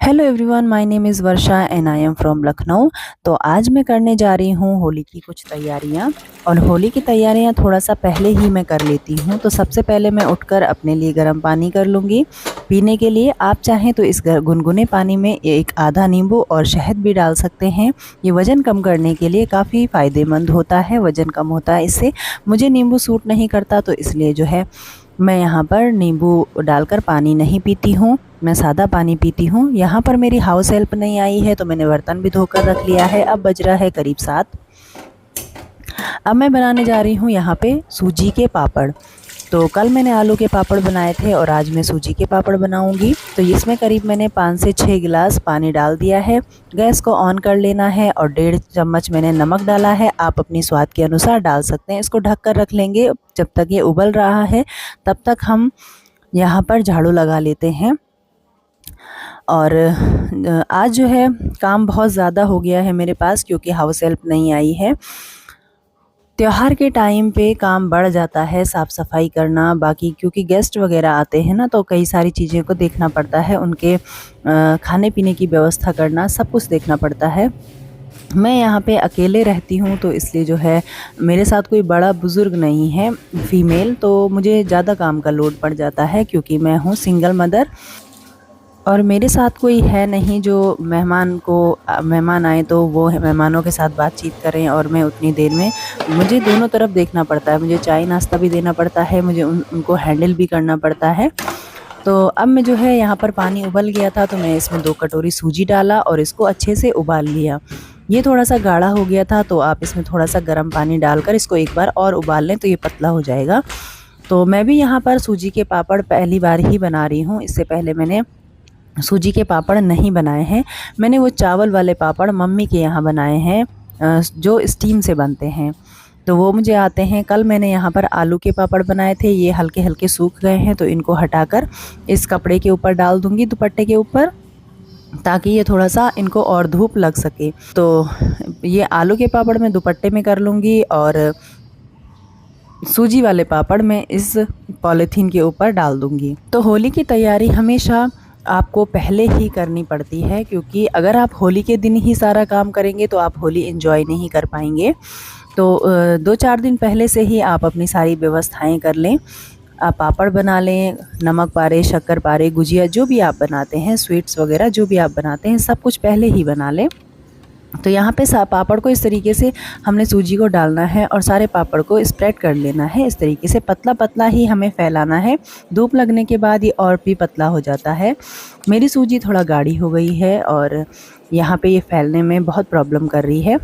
Hello everyone, my name is Varsha and I am from Lucknow. तो आज मैं करने जा रही हूँ होली की कुछ तैयारियाँ। और होली की तैयारियाँ थोड़ा सा पहले ही मैं कर लेती हूँ। तो सबसे पहले मैं उठकर अपने लिए गर्म पानी कर लूँगी पीने के लिए। आप चाहें तो इस गुनगुने पानी में एक आधा नींबू और शहद भी डाल सकते हैं। ये वज़न कम करने के लिए काफ़ी फ़ायदेमंद होता है, वज़न कम होता है इससे। मुझे नींबू सूट नहीं करता, तो इसलिए जो है मैं यहाँ पर नींबू डालकर पानी नहीं पीती हूँ, मैं सादा पानी पीती हूँ। यहाँ पर मेरी हाउस हेल्प नहीं आई है, तो मैंने बर्तन भी धोकर रख लिया है। अब बज रहा है करीब 7। अब मैं बनाने जा रही हूँ यहाँ पे सूजी के पापड़। तो कल मैंने आलू के पापड़ बनाए थे और आज मैं सूजी के पापड़ बनाऊंगी। तो इसमें करीब मैंने 5 से 6 गिलास पानी डाल दिया है। गैस को ऑन कर लेना है और 1.5 चम्मच मैंने नमक डाला है। आप अपनी स्वाद के अनुसार डाल सकते हैं। इसको ढक कर रख लेंगे जब तक ये उबल रहा है, तब तक हम यहाँ पर झाड़ू लगा लेते हैं। और आज जो है काम बहुत ज़्यादा हो गया है मेरे पास, क्योंकि हाउस हेल्प नहीं आई है। त्योहार के टाइम पे काम बढ़ जाता है, साफ़ सफाई करना, बाकी क्योंकि गेस्ट वगैरह आते हैं ना, तो कई सारी चीज़ें को देखना पड़ता है। उनके खाने पीने की व्यवस्था करना, सब कुछ देखना पड़ता है। मैं यहाँ पे अकेले रहती हूँ, तो इसलिए जो है मेरे साथ कोई बड़ा बुज़ुर्ग नहीं है फीमेल, तो मुझे ज़्यादा काम का लोड पड़ जाता है, क्योंकि मैं हूँ सिंगल मदर। और मेरे साथ कोई है नहीं जो मेहमान आए तो वो मेहमानों के साथ बातचीत करें, और मैं उतनी देर में मुझे दोनों तरफ देखना पड़ता है। मुझे चाय नाश्ता भी देना पड़ता है, मुझे उनको हैंडल भी करना पड़ता है। तो अब मैं जो है यहाँ पर पानी उबल गया था, तो मैं इसमें 2 कटोरी सूजी डाला और इसको अच्छे से उबाल लिया। ये थोड़ा सा गाढ़ा हो गया था, तो आप इसमें थोड़ा सा गर्म पानी डालकर इसको एक बार और उबाल लें, तो ये पतला हो जाएगा। तो मैं भी यहाँ पर सूजी के पापड़ पहली बार ही बना रही हूँ। इससे पहले मैंने सूजी के पापड़ नहीं बनाए हैं। मैंने वो चावल वाले पापड़ मम्मी के यहाँ बनाए हैं, जो स्टीम से बनते हैं, तो वो मुझे आते हैं। कल मैंने यहाँ पर आलू के पापड़ बनाए थे, ये हल्के हल्के सूख गए हैं, तो इनको हटाकर इस कपड़े के ऊपर डाल दूँगी, दुपट्टे के ऊपर, ताकि ये थोड़ा सा इनको और धूप लग सके। तो ये आलू के पापड़ मैं दुपट्टे में कर लूँगी, और सूजी वाले पापड़ मैं इस पॉलीथीन के ऊपर डाल दूँगी। तो होली की तैयारी हमेशा आपको पहले ही करनी पड़ती है, क्योंकि अगर आप होली के दिन ही सारा काम करेंगे तो आप होली एंजॉय नहीं कर पाएंगे। तो 2-4 दिन पहले से ही आप अपनी सारी व्यवस्थाएं कर लें। आप पापड़ बना लें, नमक पारे, शक्कर पारे, गुजिया, जो भी आप बनाते हैं, स्वीट्स वगैरह जो भी आप बनाते हैं, सब कुछ पहले ही बना लें। तो यहाँ पे पापड़ को इस तरीके से हमने सूजी को डालना है और सारे पापड़ को स्प्रेड कर लेना है। इस तरीके से पतला पतला ही हमें फैलाना है। धूप लगने के बाद ये और भी पतला हो जाता है। मेरी सूजी थोड़ा गाढ़ी हो गई है और यहाँ पे ये फैलने में बहुत प्रॉब्लम कर रही है,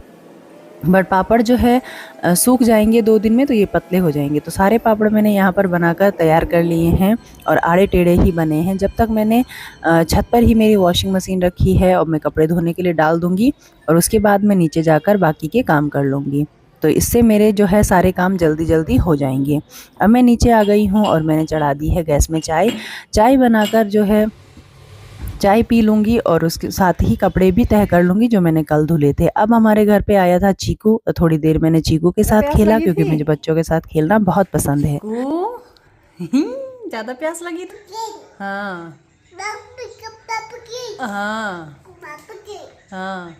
बट पापड़ जो है सूख जाएंगे 2 दिन में, तो ये पतले हो जाएंगे। तो सारे पापड़ मैंने यहाँ पर बनाकर तैयार कर लिए हैं, और आड़े टेढ़े ही बने हैं। जब तक मैंने छत पर ही मेरी वॉशिंग मशीन रखी है, और मैं कपड़े धोने के लिए डाल दूँगी, और उसके बाद मैं नीचे जाकर बाकी के काम कर लूँगी। तो इससे मेरे जो है सारे काम जल्दी जल्दी हो जाएंगे। अब मैं नीचे आ गई हूँ और मैंने चढ़ा दी है गैस में चाय। चाय बनाकर जो है चाय पी लूँगी, और उसके साथ ही कपड़े भी तह कर लूँगी जो मैंने कल धुले थे। अब हमारे घर पे आया था चीकू, थोड़ी देर मैंने चीकू के साथ खेला, क्योंकि मुझे बच्चों के साथ खेलना बहुत पसंद है। ज़्यादा प्यास लगी थी? हाँ हाँ हाँ,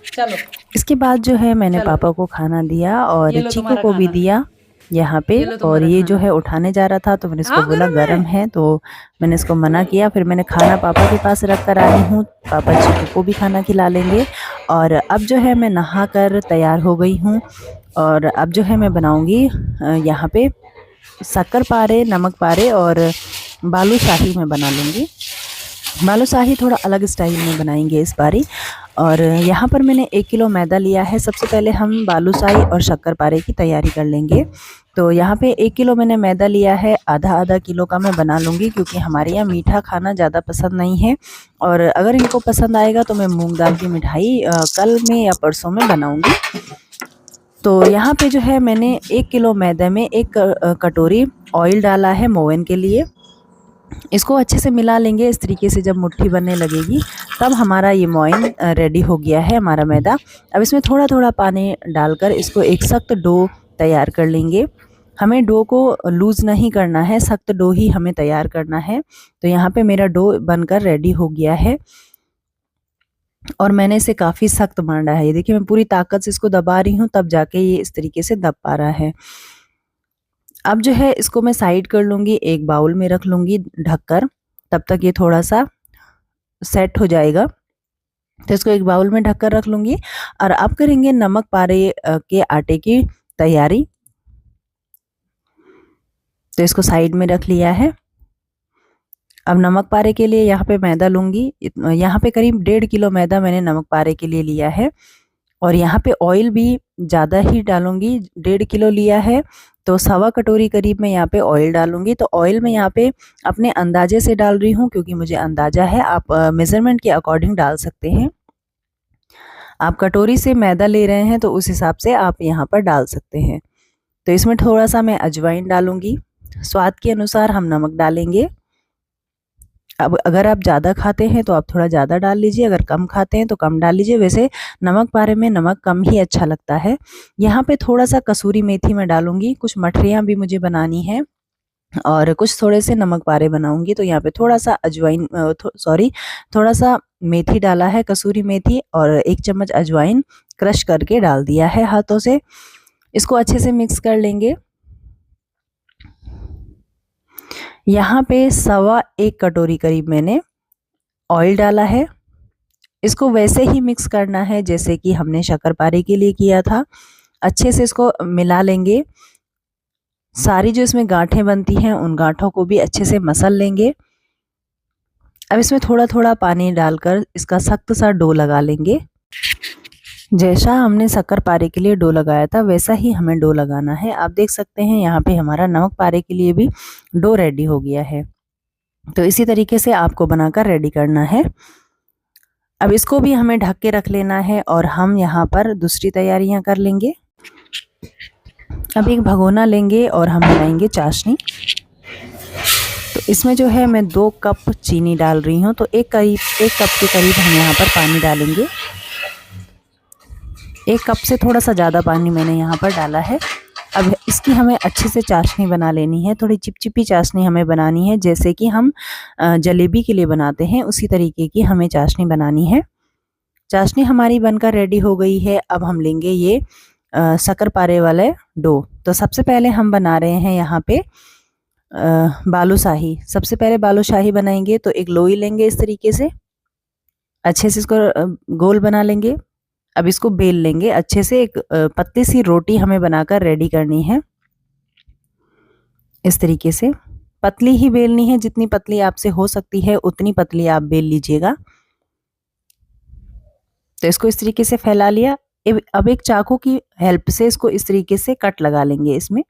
चलो। इसके बाद जो है मैंने पापा को खाना दिया और चीकू को भी दिया यहाँ पे। और ये जो है उठाने जा रहा था, तो मैंने इसको बोला गरम है, तो मैंने इसको मना किया। फिर मैंने खाना पापा के पास रख कर आई हूँ, पापा चीकू को भी खाना खिला लेंगे। और अब जो है मैं नहा कर तैयार हो गई हूँ, और अब जो है मैं बनाऊँगी यहाँ पे शक्कर पारे, नमक पारे और बालूशाही में बना लूँगी। बालूशाही थोड़ा अलग स्टाइल में बनाएंगे इस बारी। और यहाँ पर मैंने 1 किलो मैदा लिया है। सबसे पहले हम बालूशाही और शक्कर पारे की तैयारी कर लेंगे। तो यहाँ पे 1 किलो मैंने मैदा लिया है, आधा किलो का मैं बना लूँगी, क्योंकि हमारे यहाँ मीठा खाना ज़्यादा पसंद नहीं है। और अगर इनको पसंद आएगा तो मैं मूंग दाल की मिठाई कल में या परसों में बनाऊँगी। तो यहाँ पे जो है मैंने 1 किलो मैदे में 1 कटोरी ऑयल डाला है मोवन के लिए। इसको अच्छे से मिला लेंगे इस तरीके से। जब मुट्ठी बनने लगेगी तब हमारा ये मोइन रेडी हो गया है, हमारा मैदा। अब इसमें थोड़ा थोड़ा पानी डालकर इसको एक सख्त डो तैयार कर लेंगे। हमें डो को लूज़ नहीं करना है, सख्त डो ही हमें तैयार करना है। तो यहाँ पे मेरा डो बनकर रेडी हो गया है। और मैंने इसे काफ़ी सख्त मांडा है। ये देखिए मैं पूरी ताकत से इसको दबा रही हूँ, तब जाके ये इस तरीके से दब पा रहा है। अब जो है इसको मैं साइड कर लूँगी, एक बाउल में रख लूँगी ढककर, तब तक ये थोड़ा-सा सेट हो जाएगा। तो इसको एक बाउल में ढककर रख लूँगी और अब करेंगे नमक पारे के आटे की तैयारी। तो इसको साइड में रख लिया है। अब नमक पारे के लिए यहाँ पे मैदा लूँगी। यहाँ पे करीब 1.5 किलो मैदा मैंने नमक पारे के लिए लिया है और यहाँ पे ऑयल भी ज़्यादा ही डालूँगी। 1.5 किलो लिया है तो 1.25 कटोरी करीब मैं यहाँ पे ऑयल डालूँगी। तो ऑयल मैं यहाँ पे अपने अंदाजे से डाल रही हूँ क्योंकि मुझे अंदाज़ा है, आप मेज़रमेंट के अकॉर्डिंग डाल सकते हैं। आप कटोरी से मैदा ले रहे हैं तो उस हिसाब से आप यहाँ पर डाल सकते हैं। तो इसमें थोड़ा-सा मैं अजवाइन डालूँगी, स्वाद के अनुसार हम नमक डालेंगे। अब अगर आप ज़्यादा खाते हैं तो आप थोड़ा ज़्यादा डाल लीजिए, अगर कम खाते हैं तो कम डाल लीजिए। वैसे नमक पारे में नमक कम ही अच्छा लगता है। यहाँ पे थोड़ा-सा कसूरी मेथी मैं डालूँगी, कुछ मठरियाँ भी मुझे बनानी हैं और कुछ थोड़े से नमक पारे बनाऊँगी। तो यहाँ पे थोड़ा-सा अजवाइन थोड़ा-सा मेथी डाला है, कसूरी मेथी, और 1 चम्मच अजवाइन क्रश करके डाल दिया है हाथों से। इसको अच्छे से मिक्स कर लेंगे। यहाँ पे 1.25 कटोरी करीब मैंने ऑयल डाला है। इसको वैसे ही मिक्स करना है जैसे कि हमने शक्करपारे के लिए किया था। अच्छे से इसको मिला लेंगे। सारी जो इसमें गांठें बनती हैं उन गांठों को भी अच्छे से मसल लेंगे। अब इसमें थोड़ा-थोड़ा पानी डालकर इसका सख्त सा डो लगा लेंगे। जैसा हमने शक्करपारे के लिए डो लगाया था वैसा ही हमें डो लगाना है। आप देख सकते हैं यहाँ पे हमारा नमक पारे के लिए भी डो रेडी हो गया है। तो इसी तरीके से आपको बनाकर रेडी करना है। अब इसको भी हमें ढक के रख लेना है और हम यहाँ पर दूसरी तैयारियाँ कर लेंगे। अब एक भगोना लेंगे और हम बनाएंगे चाशनी। तो इसमें जो है मैं 2 कप चीनी डाल रही हूँ। तो एक कप के करीब हम यहाँ पर पानी डालेंगे। 1 कप से थोड़ा सा ज़्यादा पानी मैंने यहाँ पर डाला है। अब इसकी हमें अच्छे से चाशनी बना लेनी है। थोड़ी चिपचिपी चाशनी हमें बनानी है, जैसे कि हम जलेबी के लिए बनाते हैं उसी तरीके की हमें चाशनी बनानी है। चाशनी हमारी बनकर रेडी हो गई है। अब हम लेंगे ये शक्करपारे वाले डो। तो सबसे पहले हम बना रहे हैं यहाँ पे बालूशाही। सबसे पहले बालूशाही बनाएंगे। तो एक लोई लेंगे इस तरीके से, अच्छे से इसको गोल बना लेंगे। अब इसको बेल लेंगे अच्छे से। एक पतली सी रोटी हमें बनाकर रेडी करनी है। इस तरीके से पतली ही बेलनी है, जितनी पतली आपसे हो सकती है उतनी पतली आप बेल लीजिएगा। तो इसको इस तरीके से फैला लिया। अब एक चाकू की हेल्प से इसको इस तरीके से कट लगा लेंगे इसमें।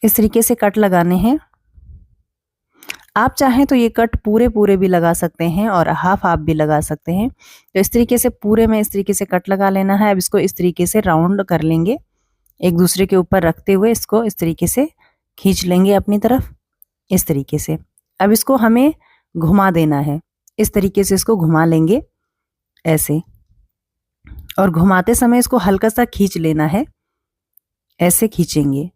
इस तरीके से कट लगाने हैं। आप चाहें तो ये कट पूरे भी लगा सकते हैं और हाफ भी लगा सकते हैं। तो इस तरीके से पूरे में इस तरीके से कट लगा लेना है। अब इसको इस तरीके से राउंड कर लेंगे, एक दूसरे के ऊपर रखते हुए इसको इस तरीके से खींच लेंगे अपनी तरफ, इस तरीके से। अब इसको हमें घुमा देना है। इस तरीके से इसको घुमा लेंगे ऐसे, और घुमाते समय इसको हल्का सा खींच लेना है। ऐसे खींचेंगे,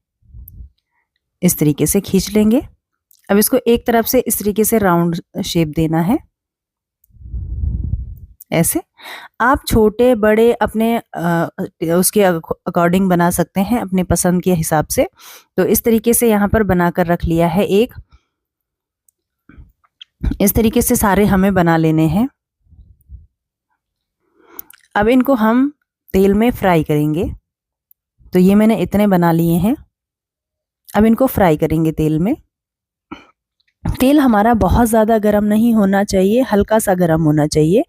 इस तरीके से खींच लेंगे। अब इसको एक तरफ से इस तरीके से राउंड शेप देना है ऐसे। आप छोटे बड़े अपने उसके अकॉर्डिंग बना सकते हैं, अपने पसंद के हिसाब से। तो इस तरीके से यहाँ पर बनाकर रख लिया है एक। इस तरीके से सारे हमें बना लेने हैं। अब इनको हम तेल में फ्राई करेंगे। तो ये मैंने इतने बना लिए हैं। अब इनको फ्राई करेंगे तेल में। तेल हमारा बहुत ज़्यादा गर्म नहीं होना चाहिए, हल्का सा गर्म होना चाहिए।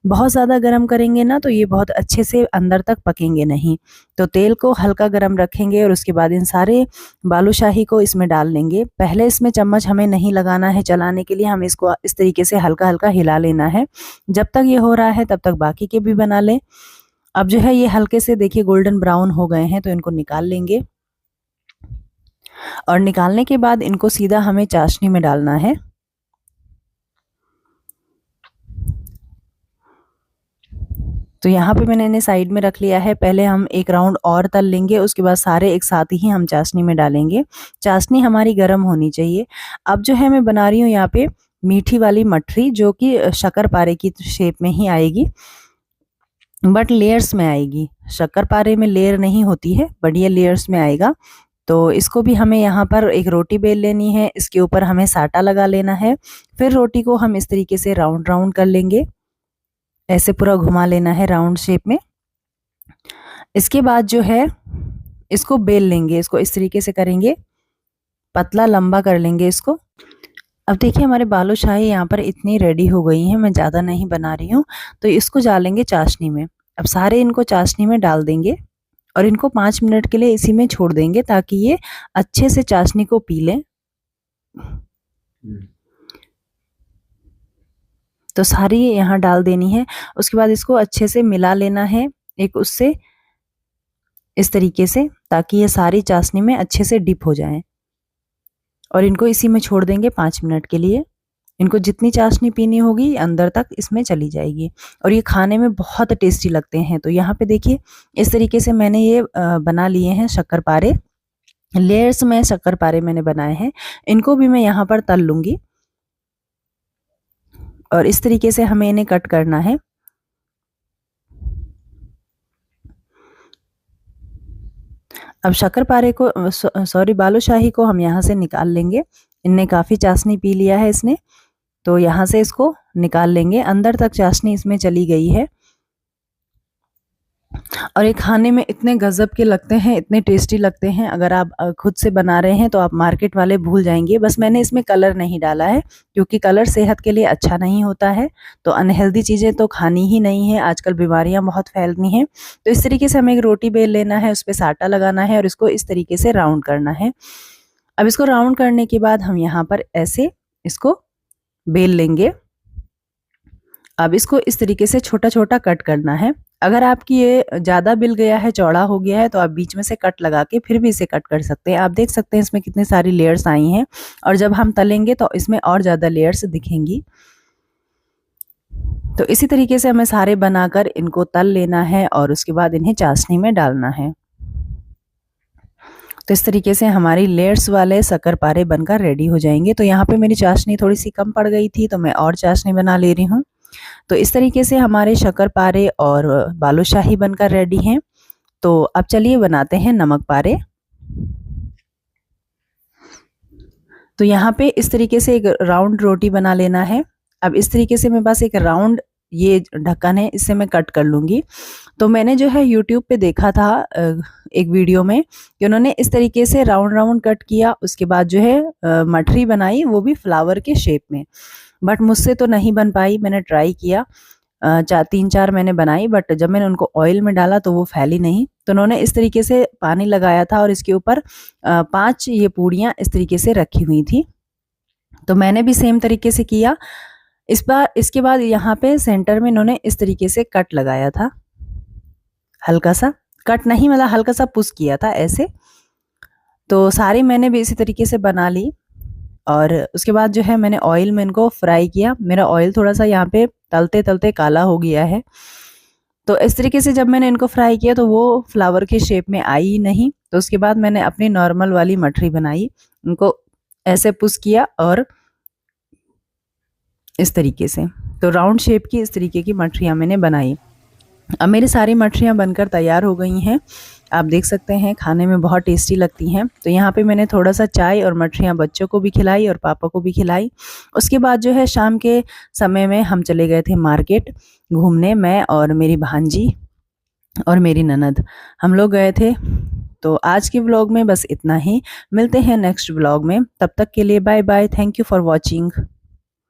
बहुत ज़्यादा गर्म करेंगे ना तो ये बहुत अच्छे से अंदर तक पकेंगे नहीं। तो तेल को हल्का गर्म रखेंगे और उसके बाद इन सारे बालूशाही को इसमें डाल लेंगे। पहले इसमें चम्मच हमें नहीं लगाना है चलाने के लिए, हमें इसको इस तरीके से हल्का हल्का हिला लेना है। जब तक ये हो रहा है तब तक बाकी के भी बना लें। अब जो है ये हल्के से देखिए गोल्डन ब्राउन हो गए हैं, तो इनको निकाल लेंगे। और निकालने के बाद इनको सीधा हमें चाशनी में डालना है। तो यहाँ पे मैंने इन्हें साइड में रख लिया है। पहले हम एक राउंड और तल लेंगे, उसके बाद सारे एक साथ ही हम चाशनी में डालेंगे। चाशनी हमारी गर्म होनी चाहिए। अब जो है मैं बना रही हूँ यहाँ पे मीठी वाली मठरी, जो कि शक्करपारे की शेप में ही आएगी, बट लेयर्स में आएगी। शक्करपारे में लेयर नहीं होती है, बट ये लेयर्स में आएगा। तो इसको भी हमें यहाँ पर एक रोटी बेल लेनी है, इसके ऊपर हमें साटा लगा लेना है। फिर रोटी को हम इस तरीके से राउंड राउंड कर लेंगे, ऐसे पूरा घुमा लेना है राउंड शेप में। इसके बाद जो है इसको बेल लेंगे, इसको इस तरीके से करेंगे, पतला लंबा कर लेंगे इसको। अब देखिए हमारे बालूशाही यहाँ पर इतनी रेडी हो गई हैं, मैं ज़्यादा नहीं बना रही हूँ। तो इसको डालेंगे चाशनी में। अब सारे इनको चाशनी में डाल देंगे और इनको 5 मिनट के लिए इसी में छोड़ देंगे, ताकि ये अच्छे से चाशनी को पी लें। तो सारी यहाँ डाल देनी है। उसके बाद इसको अच्छे से मिला लेना है एक उससे, इस तरीके से, ताकि ये सारी चाशनी में अच्छे से डिप हो जाए। और इनको इसी में छोड़ देंगे 5 मिनट के लिए। इनको जितनी चाशनी पीनी होगी अंदर तक इसमें चली जाएगी, और ये खाने में बहुत टेस्टी लगते हैं। तो यहाँ पे देखिए इस तरीके से मैंने ये बना लिए हैं शक्करपारे। लेयर्स में शक्करपारे मैंने बनाए हैं, इनको भी मैं यहाँ पर तल लूँगी। और इस तरीके से हमें इन्हें कट करना है। अब शक्करपारे को सॉरी बालूशाही को हम यहाँ से निकाल लेंगे। इनने काफ़ी चाशनी पी लिया है इसने, तो यहाँ से इसको निकाल लेंगे। अंदर तक चाशनी इसमें चली गई है। और ये खाने में इतने गजब के लगते हैं, इतने टेस्टी लगते हैं। अगर आप खुद से बना रहे हैं तो आप मार्केट वाले भूल जाएंगे। बस मैंने इसमें कलर नहीं डाला है, क्योंकि कलर सेहत के लिए अच्छा नहीं होता है। तो अनहेल्दी चीज़ें तो खानी ही नहीं है, आजकल बीमारियां बहुत फैलती हैं। तो इस तरीके से हमें एक रोटी बेल लेना है, उस पर साटा लगाना है और इसको इस तरीके से राउंड करना है। अब इसको राउंड करने के बाद हम यहाँ पर ऐसे इसको बेल लेंगे। अब इसको इस तरीके से छोटा छोटा कट करना है। अगर आपकी ये ज़्यादा बिल गया है, चौड़ा हो गया है, तो आप बीच में से कट लगा के फिर भी इसे कट कर सकते हैं। आप देख सकते हैं इसमें कितनी सारी लेयर्स आई हैं, और जब हम तलेंगे तो इसमें और ज़्यादा लेयर्स दिखेंगी। तो इसी तरीके से हमें सारे बनाकर इनको तल लेना है और उसके बाद इन्हें चाशनी में डालना है। तो इस तरीके से हमारी लेयर्स वाले शक्करपारे बनकर रेडी हो जाएंगे। तो यहाँ पे मेरी चाशनी थोड़ी सी कम पड़ गई थी, तो मैं और चाशनी बना ले रही हूँ। तो इस तरीके से हमारे शक्करपारे और बालूशाही बनकर रेडी हैं। तो अब चलिए बनाते हैं नमक पारे। तो यहाँ पे इस तरीके से एक राउंड रोटी बना लेना है। अब इस तरीके से मेरे पास एक राउंड ये ढक्कन है, इससे मैं कट कर लूँगी। तो मैंने जो है यूट्यूब पे देखा था एक वीडियो में कि उन्होंने इस तरीके से राउंड राउंड कट किया, उसके बाद जो है मठरी बनाई, वो भी फ्लावर के शेप में। बट मुझसे तो नहीं बन पाई, मैंने ट्राई किया, 3-4 मैंने बनाई, बट जब मैंने उनको ऑयल में डाला तो वो फैली नहीं। तो उन्होंने इस तरीके से पानी लगाया था और इसके ऊपर 5 ये पूड़ियाँ इस तरीके से रखी हुई थी। तो मैंने भी सेम तरीके से किया। इस बार इसके बाद यहाँ पे सेंटर में इन्होंने इस तरीके से कट लगाया था, हल्का सा कट नहीं, मतलब हल्का सा पुश किया था ऐसे। तो सारी मैंने भी इसी तरीके से बना ली, और उसके बाद जो है मैंने ऑयल में इनको फ्राई किया। मेरा ऑयल थोड़ा सा यहाँ पे तलते तलते काला हो गया है। तो इस तरीके से जब मैंने इनको फ्राई किया तो वो फ्लावर के शेप में आई ही नहीं। तो उसके बाद मैंने अपनी नॉर्मल वाली मठरी बनाई, उनको ऐसे पुश किया और इस तरीके से। तो राउंड शेप की इस तरीके की मठरियाँ मैंने बनाई। अब मेरी सारी मठरियाँ बनकर तैयार हो गई हैं। आप देख सकते हैं खाने में बहुत टेस्टी लगती हैं। तो यहाँ पे मैंने थोड़ा सा चाय और मठरियाँ बच्चों को भी खिलाई और पापा को भी खिलाई। उसके बाद जो है शाम के समय में हम चले गए थे मार्केट घूमने, मैं और मेरी भांजी और मेरी ननद, हम लोग गए थे। तो आज के व्लॉग में बस इतना ही, मिलते हैं नेक्स्ट व्लॉग में। तब तक के लिए bye bye, thank you for watching.